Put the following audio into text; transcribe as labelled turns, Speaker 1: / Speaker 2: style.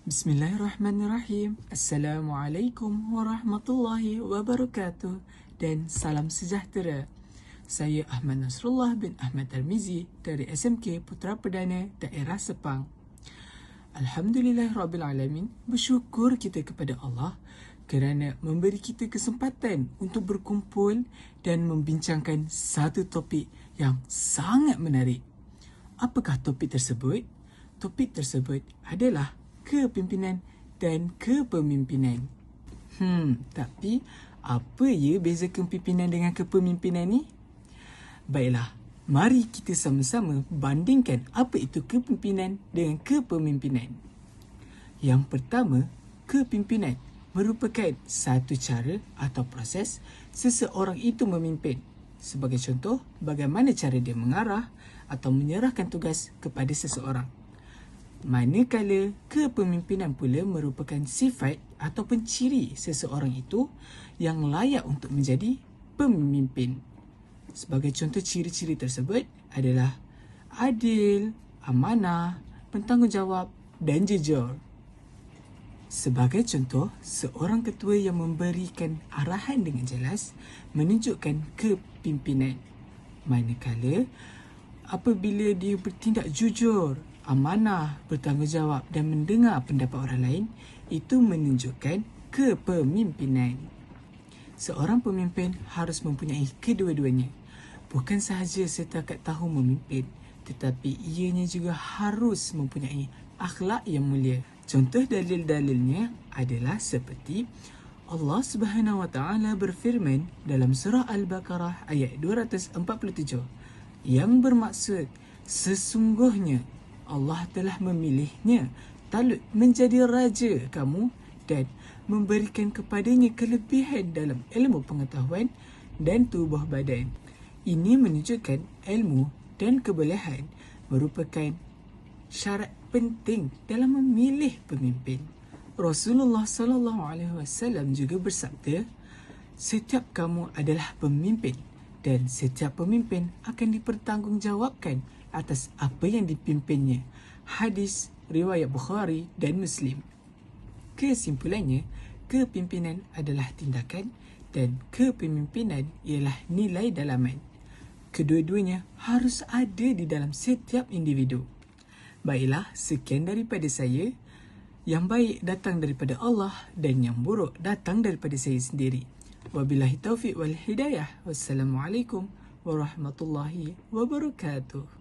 Speaker 1: Bismillahirrahmanirrahim. Assalamualaikum warahmatullahi wabarakatuh dan salam sejahtera. Saya Ahmad Nasrullah bin Ahmad Tarmizi dari SMK Putra Perdana Daerah Sepang. Alhamdulillahirrabbilalamin, bersyukur kita kepada Allah kerana memberi kita kesempatan untuk berkumpul dan membincangkan satu topik yang sangat menarik. Apakah topik tersebut? Topik tersebut adalah kepimpinan dan kepemimpinan. Tapi apa ya beza kepimpinan dengan kepemimpinan ni? Baiklah, mari kita sama-sama bandingkan apa itu kepimpinan dengan kepemimpinan. Yang pertama, kepimpinan merupakan satu cara atau proses seseorang itu memimpin. Sebagai contoh, bagaimana cara dia mengarah atau menyerahkan tugas kepada seseorang. Manakala kepemimpinan pula merupakan sifat ataupun ciri seseorang itu yang layak untuk menjadi pemimpin. Sebagai contoh ciri-ciri tersebut adalah adil, amanah, bertanggungjawab dan jujur. Sebagai contoh, seorang ketua yang memberikan arahan dengan jelas menunjukkan kepimpinan. Manakala apabila dia bertindak jujur, amanah, bertanggungjawab dan mendengar pendapat orang lain, itu menunjukkan kepemimpinan. Seorang pemimpin harus mempunyai kedua-duanya. Bukan sahaja setakat tahu memimpin, tetapi ianya juga harus mempunyai akhlak yang mulia. Contoh dalil-dalilnya adalah seperti Allah Subhanahu Wa Taala berfirman dalam surah Al-Baqarah ayat 247 yang bermaksud sesungguhnya Allah telah memilihnya Talut menjadi raja kamu dan memberikan kepadanya kelebihan dalam ilmu pengetahuan dan tubuh badan. Ini menunjukkan ilmu dan kebolehan merupakan syarat penting dalam memilih pemimpin. Rasulullah SAW juga bersabda, setiap kamu adalah pemimpin dan setiap pemimpin akan dipertanggungjawabkan atas apa yang dipimpinnya. Hadis riwayat Bukhari dan Muslim. Kesimpulannya, kepimpinan adalah tindakan dan kepemimpinan ialah nilai dalaman. Kedua-duanya harus ada di dalam setiap individu. Baiklah, sekian daripada saya. Yang baik datang daripada Allah dan yang buruk datang daripada saya sendiri. Wabillahi taufiq wal hidayah. Wassalamualaikum warahmatullahi wabarakatuh.